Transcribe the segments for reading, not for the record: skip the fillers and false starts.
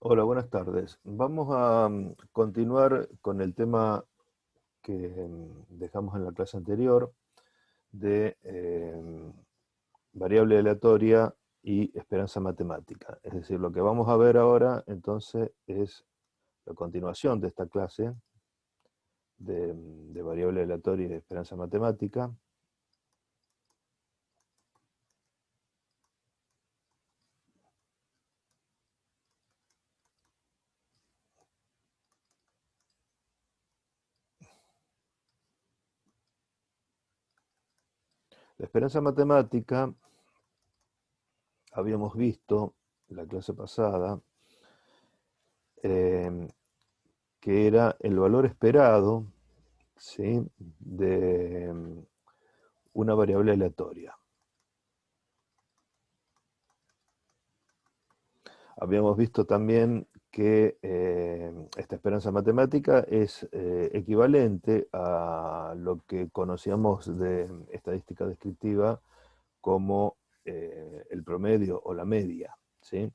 Hola, buenas tardes. Vamos a continuar con el tema que dejamos en la clase anterior de variable aleatoria y esperanza matemática. Es decir, lo que vamos a ver ahora entonces es la continuación de esta clase de variable aleatoria y esperanza matemática. La esperanza matemática, habíamos visto en la clase pasada, eh, que era el valor esperado, ¿sí?, de una variable aleatoria. Habíamos visto también que esta esperanza matemática es equivalente a lo que conocíamos de estadística descriptiva como el promedio o la media, ¿sí?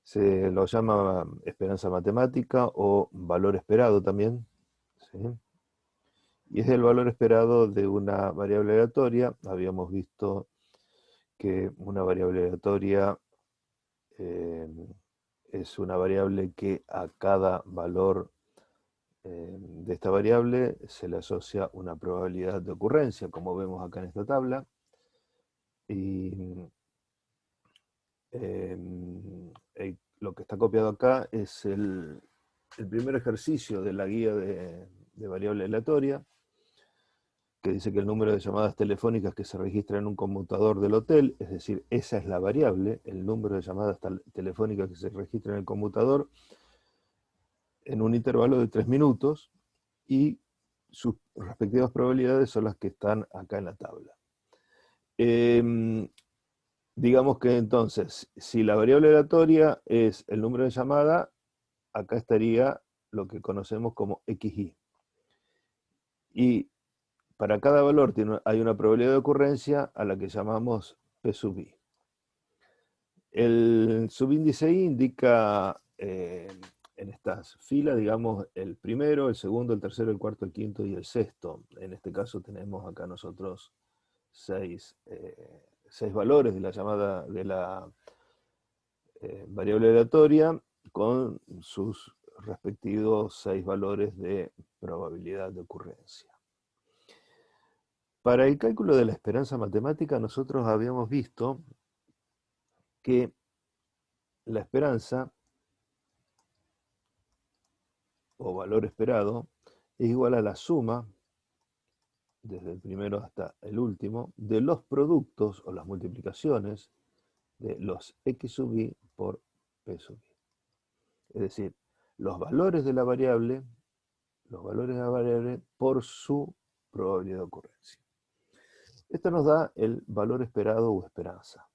Se lo llama esperanza matemática o valor esperado también, ¿sí? Y es el valor esperado de una variable aleatoria. Habíamos visto que una variable aleatoria eh, es una variable que a cada valor de esta variable se le asocia una probabilidad de ocurrencia, como vemos acá en esta tabla. Y lo que está copiado acá es el primer ejercicio de la guía de variable aleatoria, que dice que el número de llamadas telefónicas que se registran en un conmutador del hotel, es decir, esa es la variable, el número de llamadas telefónicas que se registran en el conmutador, en un intervalo de 3 minutos, y sus respectivas probabilidades son las que están acá en la tabla. Digamos que entonces, si la variable aleatoria es el número de llamada, acá estaría lo que conocemos como xi. Y para cada valor hay una probabilidad de ocurrencia a la que llamamos P sub i. El subíndice i indica en estas filas, digamos, el primero, el segundo, el tercero, el cuarto, el quinto y el sexto. En este caso tenemos acá nosotros seis valores de la llamada de la variable aleatoria con sus respectivos 6 valores de probabilidad de ocurrencia. Para el cálculo de la esperanza matemática nosotros habíamos visto que la esperanza o valor esperado es igual a la suma, desde el primero hasta el último, de los productos o las multiplicaciones de los x sub i por p sub i. Es decir, los valores de la variable, por su probabilidad de ocurrencia. Esto nos da el valor esperado o esperanza.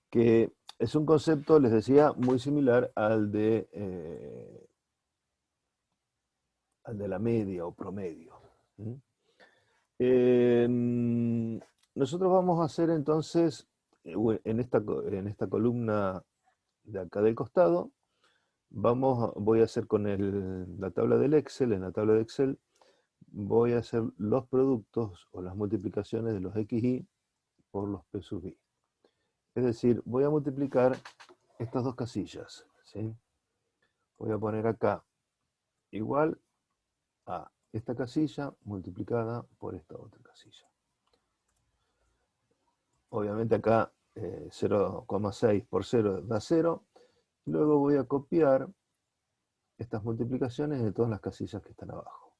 Que es un concepto, les decía, muy similar al de la media o promedio. Nosotros vamos a hacer entonces, en esta columna de acá del costado, voy a hacer con la tabla del Excel, en la tabla de Excel, voy a hacer los productos o las multiplicaciones de los xi por los p sub i. Es decir, voy a multiplicar estas dos casillas, ¿sí? Voy a poner acá igual a esta casilla multiplicada por esta otra casilla. Obviamente acá 0,6 por 0 da 0. Luego voy a copiar estas multiplicaciones de todas las casillas que están abajo.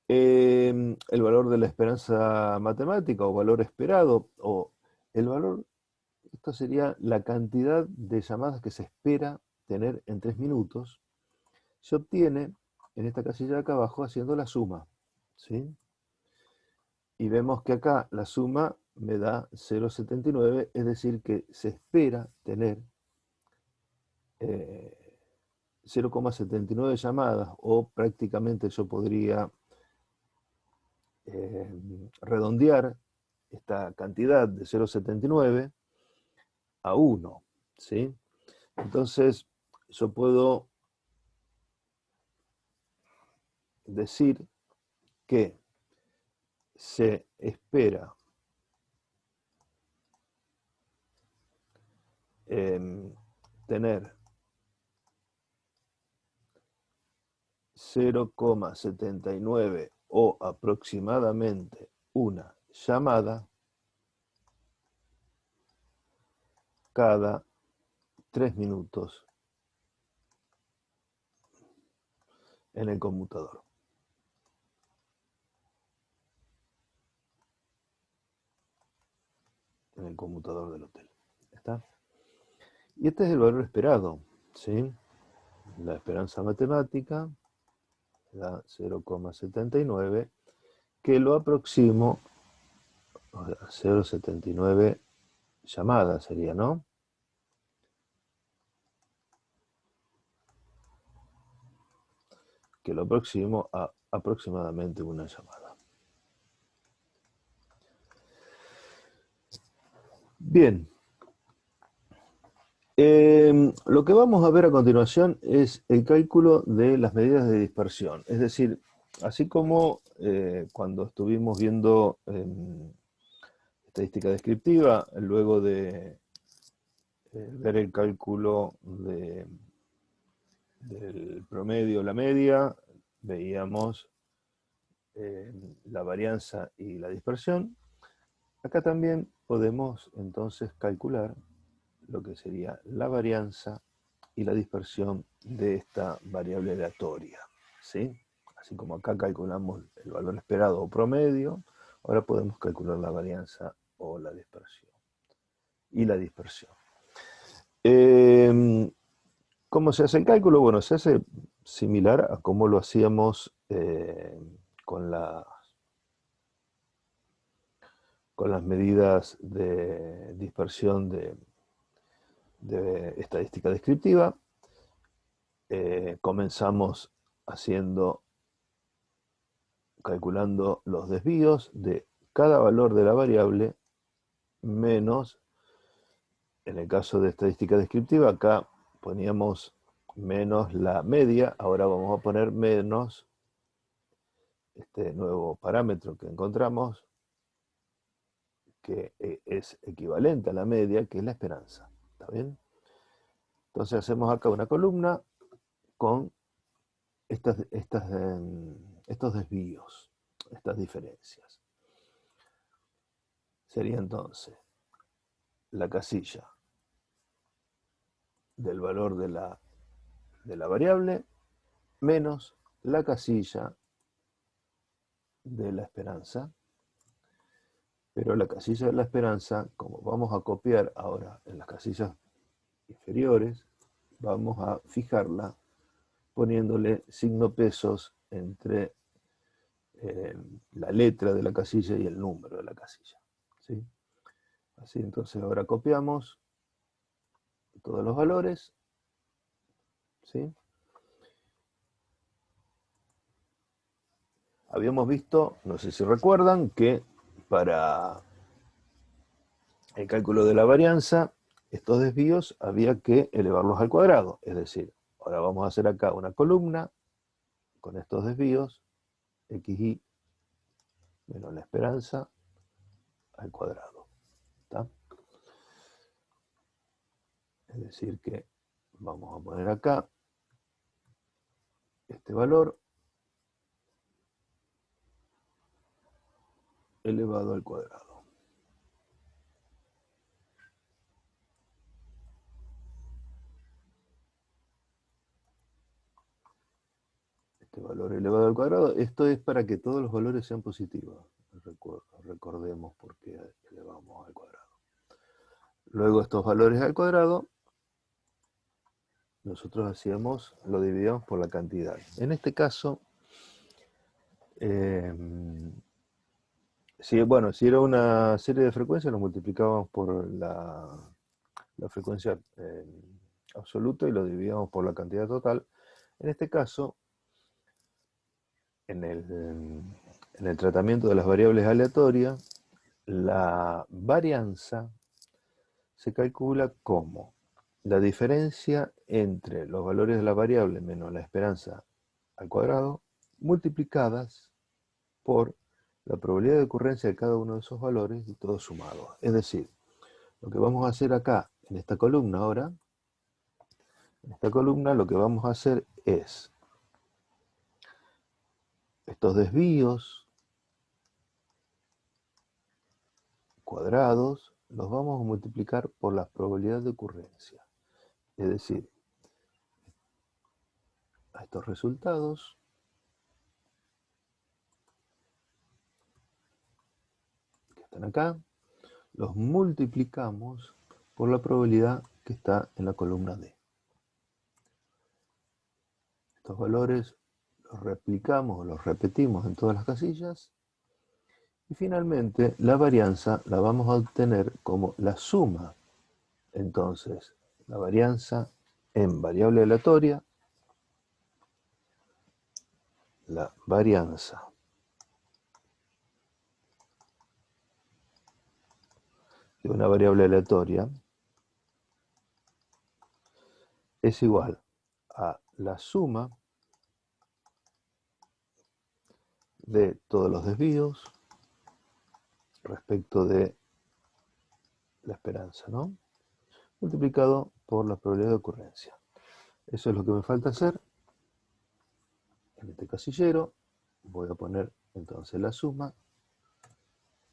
El valor de la esperanza matemática o valor esperado, o el valor, esto sería la cantidad de llamadas que se espera tener en 3 minutos, se obtiene en esta casilla de acá abajo haciendo la suma, ¿sí? Y vemos que acá la suma me da 0,79, es decir que se espera tener 0,79 llamadas, o prácticamente yo podría redondear esta cantidad de 0,79 a 1, ¿sí? Entonces, yo puedo decir que se espera tener 0,79 o aproximadamente una llamada cada 3 minutos en el conmutador. En el conmutador del hotel. ¿Está? Y este es el valor esperado, ¿sí? La esperanza matemática da 0,79, que lo aproximo a 0,79 llamadas sería, ¿no? Que lo aproximo a aproximadamente una llamada. Bien. Lo que vamos a ver a continuación es el cálculo de las medidas de dispersión. Es decir, así como cuando estuvimos viendo estadística descriptiva, luego de ver el cálculo del promedio, la media, veíamos la varianza y la dispersión. Acá también podemos entonces calcular lo que sería la varianza y la dispersión de esta variable aleatoria, ¿sí? Así como acá calculamos el valor esperado o promedio, ahora podemos calcular la varianza o la dispersión. Y la dispersión. ¿Cómo se hace el cálculo? Bueno, se hace similar a cómo lo hacíamos con las medidas de dispersión de estadística descriptiva. Comenzamos calculando los desvíos de cada valor de la variable menos, en el caso de estadística descriptiva, acá poníamos menos la media, ahora vamos a poner menos este nuevo parámetro que encontramos, que es equivalente a la media, que es la esperanza. ¿Está bien? Entonces hacemos acá una columna con estos desvíos, estas diferencias. Sería entonces la casilla del valor de la variable menos la casilla de la esperanza. Pero la casilla de la esperanza, como vamos a copiar ahora en las casillas inferiores, vamos a fijarla poniéndole signo pesos entre la letra de la casilla y el número de la casilla, ¿sí? Así entonces ahora copiamos todos los valores, ¿sí? Habíamos visto, no sé si recuerdan, que para el cálculo de la varianza, estos desvíos había que elevarlos al cuadrado. Es decir, ahora vamos a hacer acá una columna con estos desvíos, xy menos la esperanza al cuadrado. ¿Está? Es decir que vamos a poner acá este valor elevado al cuadrado. Este valor elevado al cuadrado, esto es para que todos los valores sean positivos. Recordemos por qué elevamos al cuadrado. Luego estos valores al cuadrado, nosotros lo dividíamos por la cantidad. En este caso, si era una serie de frecuencias, lo multiplicábamos por la frecuencia absoluta y lo dividíamos por la cantidad total. En este caso, en el tratamiento de las variables aleatorias, La varianza se calcula como la diferencia entre los valores de la variable menos la esperanza al cuadrado multiplicadas por la probabilidad de ocurrencia de cada uno de esos valores y todos sumados. Es decir, lo que vamos a hacer acá en esta columna ahora, en esta columna lo que vamos a hacer es estos desvíos cuadrados los vamos a multiplicar por la probabilidad de ocurrencia. Es decir, a estos resultados que están acá, los multiplicamos por la probabilidad que está en la columna D. Estos valores los replicamos o los repetimos en todas las casillas y finalmente la varianza la vamos a obtener como la suma. Entonces, la varianza en variable aleatoria, la varianza de una variable aleatoria es igual a la suma de todos los desvíos respecto de la esperanza, ¿no? Multiplicado por la probabilidad de ocurrencia. Eso es lo que me falta hacer. En este casillero voy a poner entonces la suma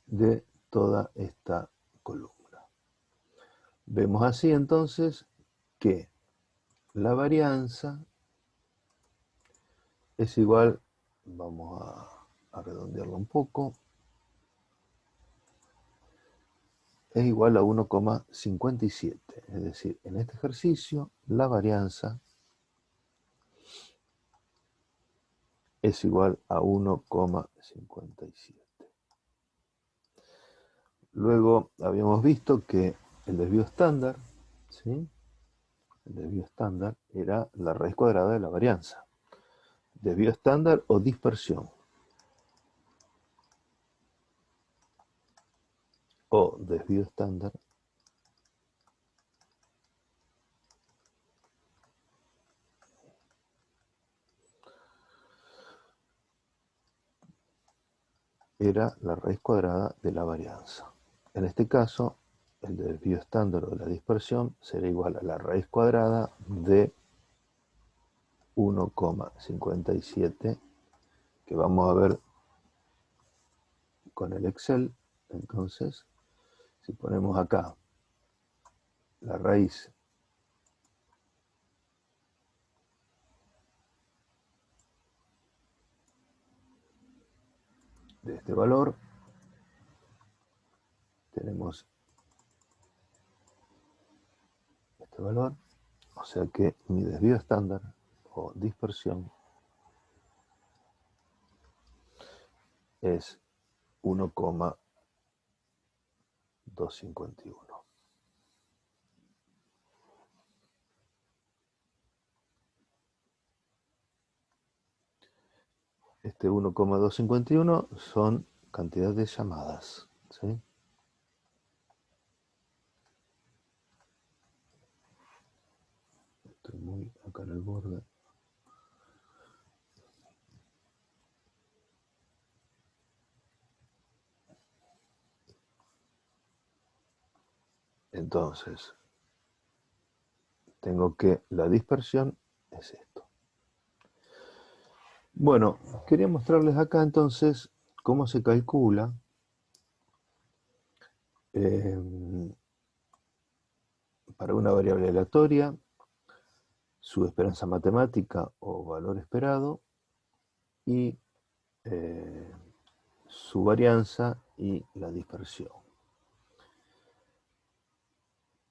de toda esta columna. Vemos así entonces que la varianza es igual, vamos a redondearlo un poco, es igual a 1,57. Es decir, en este ejercicio la varianza es igual a 1,57. Luego habíamos visto que el desvío estándar, ¿sí? El desvío estándar era la raíz cuadrada de la varianza. Desvío estándar o dispersión. O desvío estándar era la raíz cuadrada de la varianza. En este caso, el desvío estándar o la dispersión será igual a la raíz cuadrada de 1,57, que vamos a ver con el Excel. Entonces, si ponemos acá la raíz de este valor, tenemos este valor, o sea que mi desvío estándar o dispersión es 1,251. Este 1,251 son cantidad de llamadas, ¿sí? Estoy muy acá en el borde. Entonces, tengo que la dispersión es esto. Bueno, quería mostrarles acá entonces cómo se calcula para una variable aleatoria su esperanza matemática o valor esperado y su varianza y la dispersión.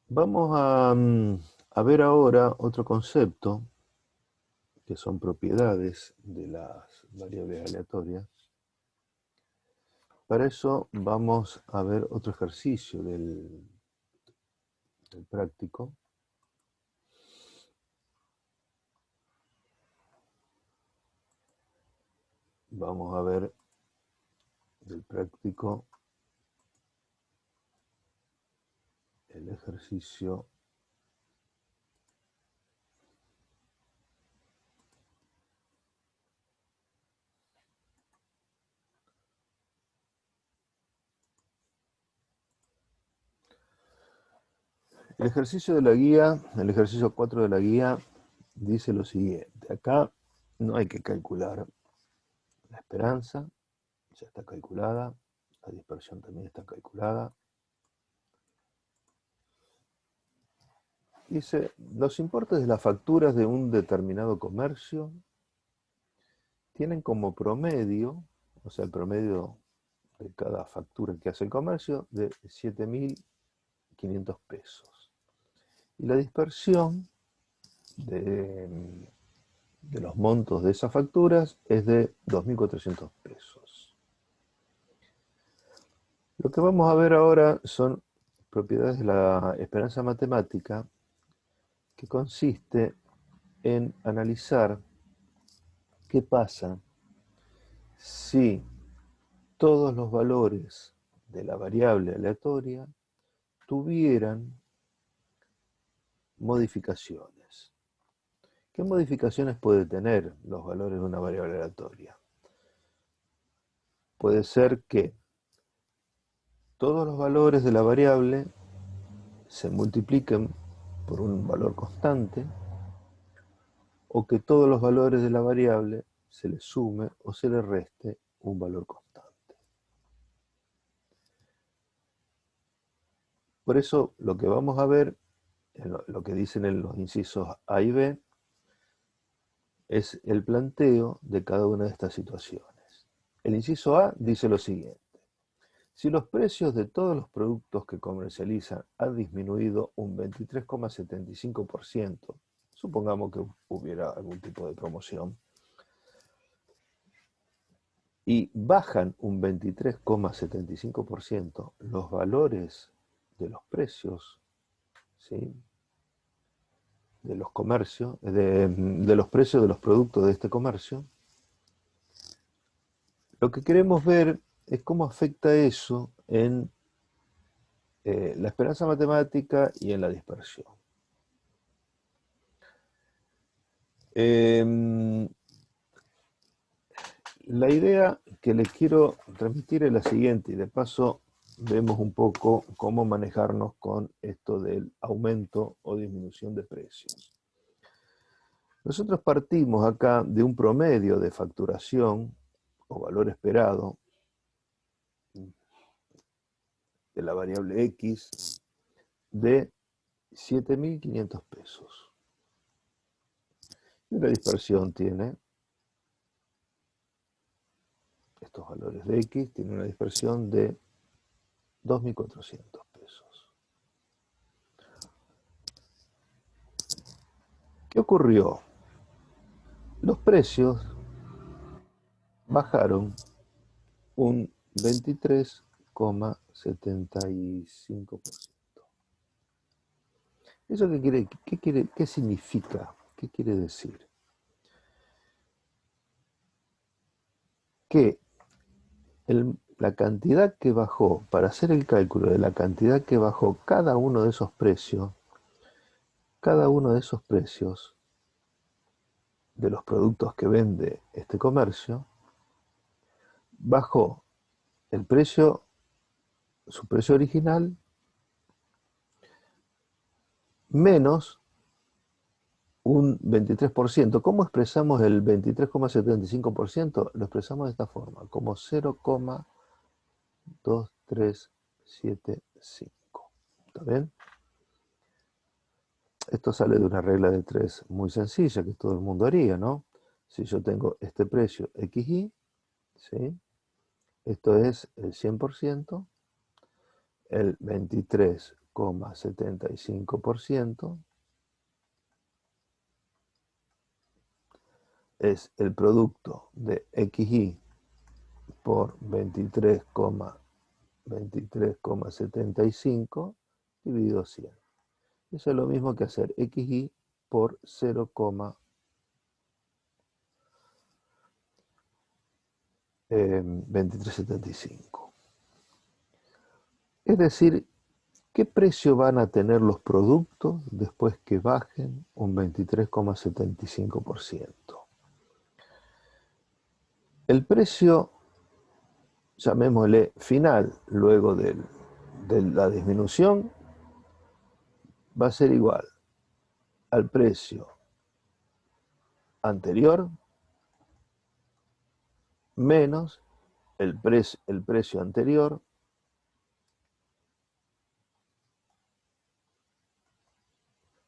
Vamos a ver ahora otro concepto que son propiedades de las variables aleatorias. Para eso vamos a ver otro ejercicio del práctico. Vamos a ver del práctico el ejercicio el ejercicio de la guía, el ejercicio 4 de la guía dice lo siguiente. Acá no hay que calcular la esperanza, ya está calculada, la dispersión también está calculada. Dice, los importes de las facturas de un determinado comercio tienen como promedio, o sea, el promedio de cada factura que hace el comercio, de 7.500 pesos. Y la dispersión de los montos de esas facturas es de 2.400 pesos. Lo que vamos a ver ahora son propiedades de la esperanza matemática, que consiste en analizar qué pasa si todos los valores de la variable aleatoria tuvieran modificaciones. ¿Qué modificaciones puede tener los valores de una variable aleatoria? Puede ser que todos los valores de la variable se multipliquen por un valor constante, o que todos los valores de la variable se le sume o se le reste un valor constante. Por eso lo que vamos a ver, lo que dicen en los incisos A y B, es el planteo de cada una de estas situaciones. El inciso A dice lo siguiente: si los precios de todos los productos que comercializan han disminuido un 23,75%, supongamos que hubiera algún tipo de promoción, y bajan un 23,75% los valores de los precios, ¿sí?, de los comercios, de los precios de los productos de este comercio, lo que queremos ver es cómo afecta eso en la esperanza matemática y en la dispersión. La idea que les quiero transmitir es la siguiente, y de paso vemos un poco cómo manejarnos con esto del aumento o disminución de precios. Nosotros partimos acá de un promedio de facturación o valor esperado de la variable X de 7.500 pesos. Y la dispersión tiene estos valores de X, tiene una dispersión de 2.400 pesos. ¿Qué ocurrió? Los precios bajaron un 23,75%. ¿Eso qué significa? ¿Qué quiere decir? Que la cantidad que bajó, para hacer el cálculo de la cantidad que bajó cada uno de esos precios de los productos que vende este comercio, bajó el precio, su precio original, menos un 23%. ¿Cómo expresamos el 23,75%? Lo expresamos de esta forma, como 0,2375. ¿Está bien? Esto sale de una regla de 3 muy sencilla que todo el mundo haría, ¿no? Si yo tengo este precio XY, ¿sí?, esto es el 100%, el 23,75% es el producto de XY por 23,75 dividido 100. Eso es lo mismo que hacer XY por 0,2375. Es decir, ¿qué precio van a tener los productos después que bajen un 23,75%? El precio, llamémosle final, luego de la disminución, va a ser igual al precio anterior menos el precio anterior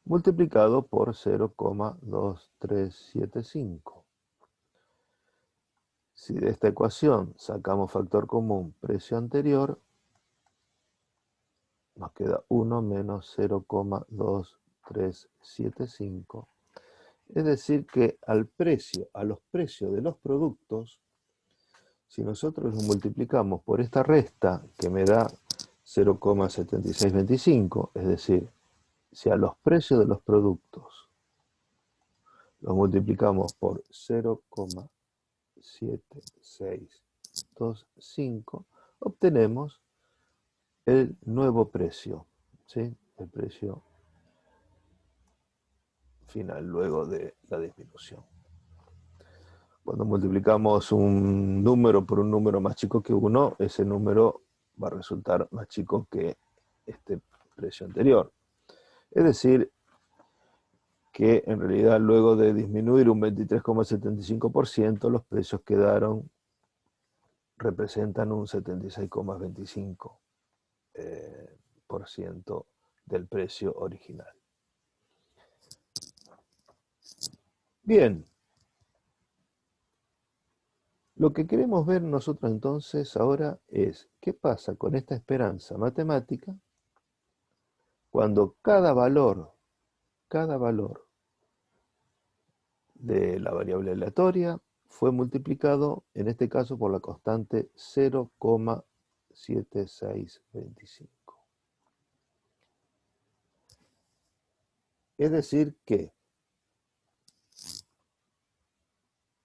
multiplicado por 0,2375. Si de esta ecuación sacamos factor común precio anterior, nos queda 1 menos 0,2375. Es decir que a los precios de los productos, si nosotros los multiplicamos por esta resta que me da 0,7625, es decir, si a los precios de los productos los multiplicamos por 0,7625, obtenemos el nuevo precio, ¿sí? El precio final luego de la disminución. Cuando multiplicamos un número por un número más chico que 1, ese número va a resultar más chico que este precio anterior. Es decir, que en realidad luego de disminuir un 23,75%, los precios representan un 76,25% del precio original. Bien, lo que queremos ver nosotros entonces ahora es qué pasa con esta esperanza matemática cuando cada valor de la variable aleatoria fue multiplicado, en este caso, por la constante 0,7625. Es decir que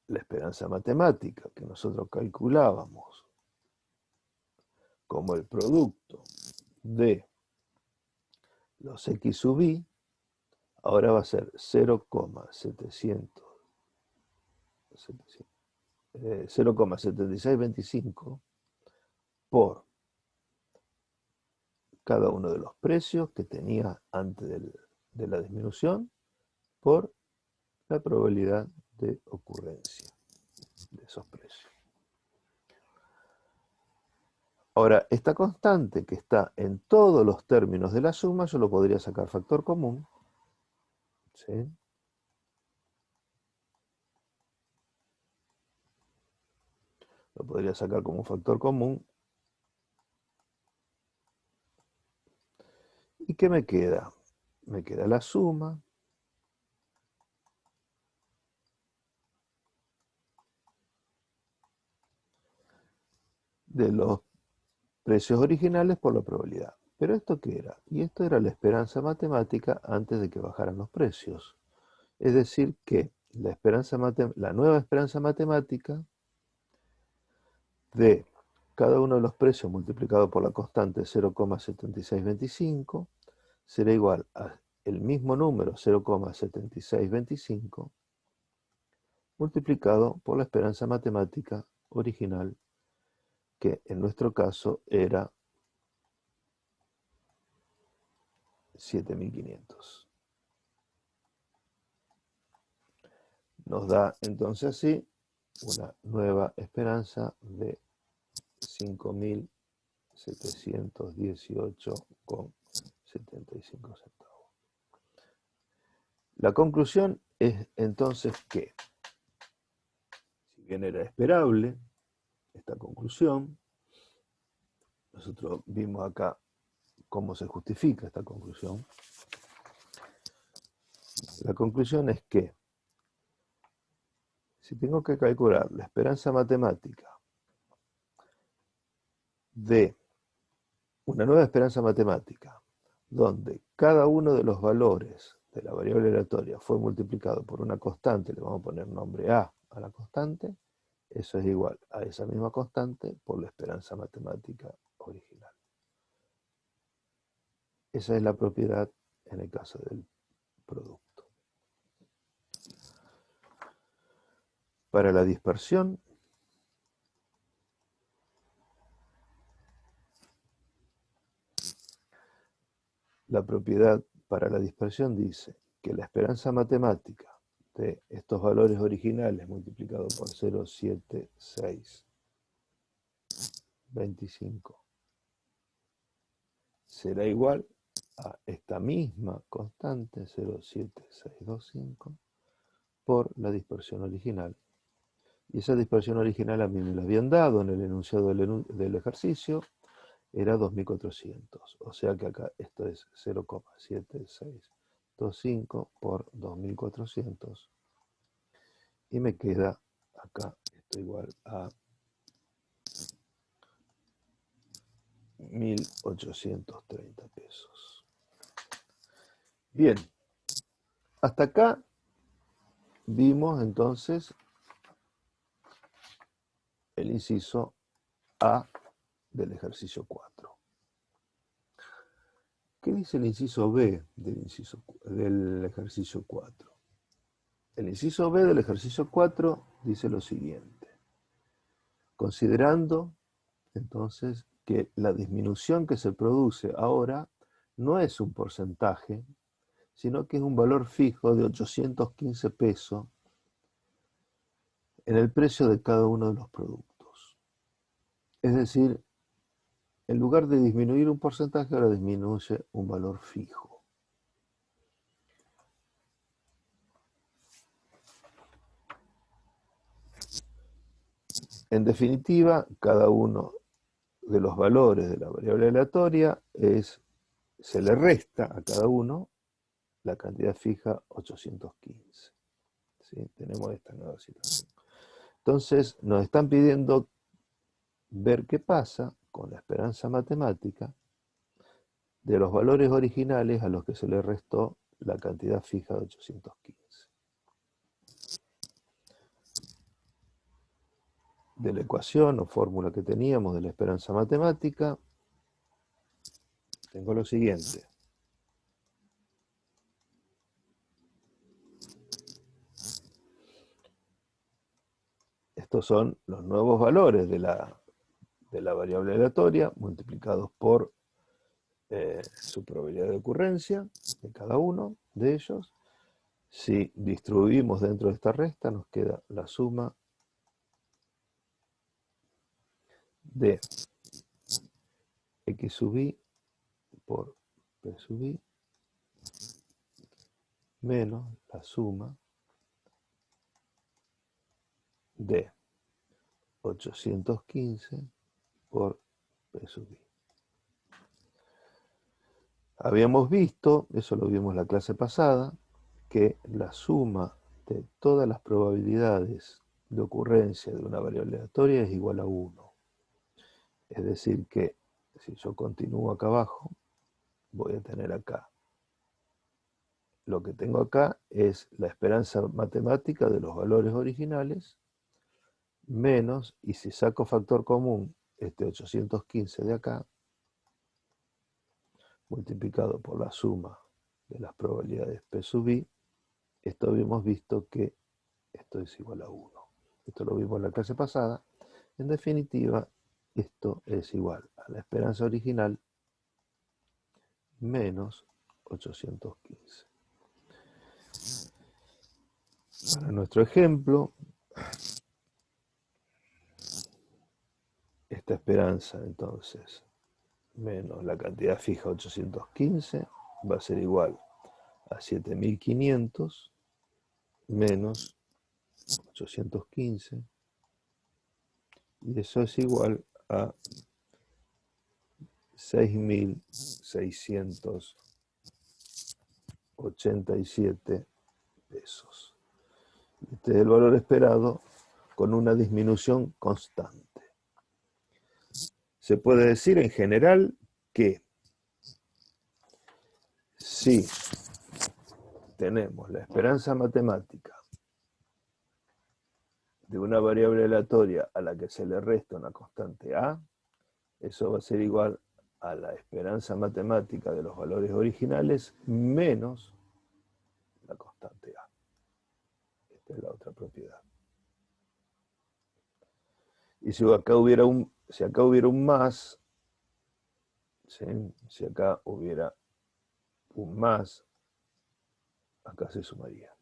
la esperanza matemática que nosotros calculábamos como el producto de los x sub i, ahora va a ser 0,7625 por cada uno de los precios que tenía antes de la disminución por la probabilidad de ocurrencia de esos precios. Ahora, esta constante que está en todos los términos de la suma, yo lo podría sacar factor común, ¿sí? Lo podría sacar como un factor común. ¿Y qué me queda? Me queda la suma de los precios originales por la probabilidad. ¿Pero esto qué era? Y esto era la esperanza matemática antes de que bajaran los precios. Es decir que la nueva esperanza matemática de cada uno de los precios multiplicado por la constante 0,7625 será igual a el mismo número 0,7625 multiplicado por la esperanza matemática original, que en nuestro caso era 7500. Nos da entonces así una nueva esperanza de 5.718,75 centavos. La conclusión es entonces que, si bien era esperable esta conclusión, nosotros vimos acá cómo se justifica esta conclusión. La conclusión es que si tengo que calcular la esperanza matemática de una nueva esperanza matemática, donde cada uno de los valores de la variable aleatoria fue multiplicado por una constante, le vamos a poner nombre A a la constante, eso es igual a esa misma constante por la esperanza matemática original. Esa es la propiedad en el caso del producto. Para la dispersión, la propiedad para la dispersión dice que la esperanza matemática de estos valores originales multiplicado por 0, 7, 6, 25 será igual a esta misma constante 0, 7, 6, 2, 5 por la dispersión original. Y esa dispersión original a mí me la habían dado en el enunciado del ejercicio, era 2400. O sea que acá esto es 0,7625 por 2400. Y me queda acá esto igual a 1.830 pesos. Bien, hasta acá vimos entonces el inciso A del ejercicio 4. ¿Qué dice el inciso B del ejercicio 4? El inciso B del ejercicio 4 dice lo siguiente. Considerando entonces que la disminución que se produce ahora no es un porcentaje, sino que es un valor fijo de 815 pesos en el precio de cada uno de los productos. Es decir, en lugar de disminuir un porcentaje, ahora disminuye un valor fijo. En definitiva, cada uno de los valores de la variable aleatoria se le resta a cada uno la cantidad fija 815. ¿Sí? Tenemos esta nueva situación. Entonces, nos están pidiendo ver qué pasa con la esperanza matemática de los valores originales a los que se le restó la cantidad fija de 815. De la ecuación o fórmula que teníamos de la esperanza matemática, tengo lo siguiente. Estos son los nuevos valores de la variable aleatoria multiplicados por su probabilidad de ocurrencia de cada uno de ellos. Si distribuimos dentro de esta resta, nos queda la suma de x sub i por p sub i menos la suma de 815 por p sub i. Habíamos visto, eso lo vimos la clase pasada, que la suma de todas las probabilidades de ocurrencia de una variable aleatoria es igual a 1. Es decir que si yo continúo acá abajo, voy a tener acá. Lo que tengo acá es la esperanza matemática de los valores originales, menos, y si saco factor común, este 815 de acá, multiplicado por la suma de las probabilidades P sub i, esto habíamos visto que esto es igual a 1. Esto lo vimos en la clase pasada. En definitiva, esto es igual a la esperanza original menos 815. Para nuestro ejemplo, esta esperanza entonces menos la cantidad fija 815 va a ser igual a 7500 menos 815, y eso es igual a 6.687 pesos. Este es el valor esperado con una disminución constante. Se puede decir en general que si tenemos la esperanza matemática de una variable aleatoria a la que se le resta una constante A, eso va a ser igual a la esperanza matemática de los valores originales menos la constante A. Esta es la otra propiedad. Y si acá hubiera un más, ¿sí? Si acá hubiera un más, acá se sumaría.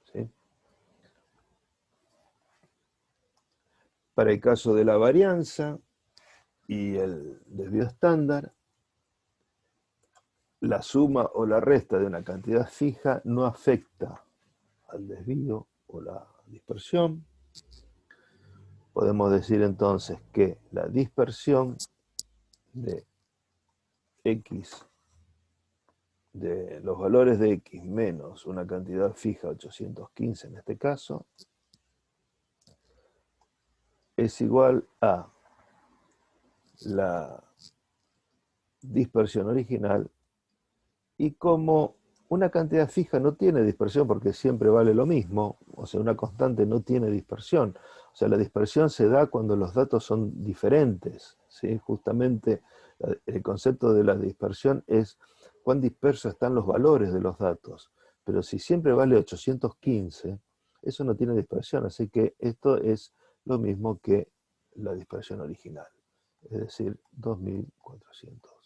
¿Sí? Para el caso de la varianza y el desvío estándar, la suma o la resta de una cantidad fija no afecta al desvío o la dispersión. Podemos decir entonces que la dispersión de x, de los valores de x menos una cantidad fija, 815 en este caso, es igual a la dispersión original, y como una cantidad fija no tiene dispersión porque siempre vale lo mismo, o sea, una constante no tiene dispersión, o sea, la dispersión se da cuando los datos son diferentes, ¿sí? Justamente el concepto de la dispersión es cuán dispersos están los valores de los datos, pero si siempre vale 815, eso no tiene dispersión, así que esto es lo mismo que la dispersión original, es decir, 2400.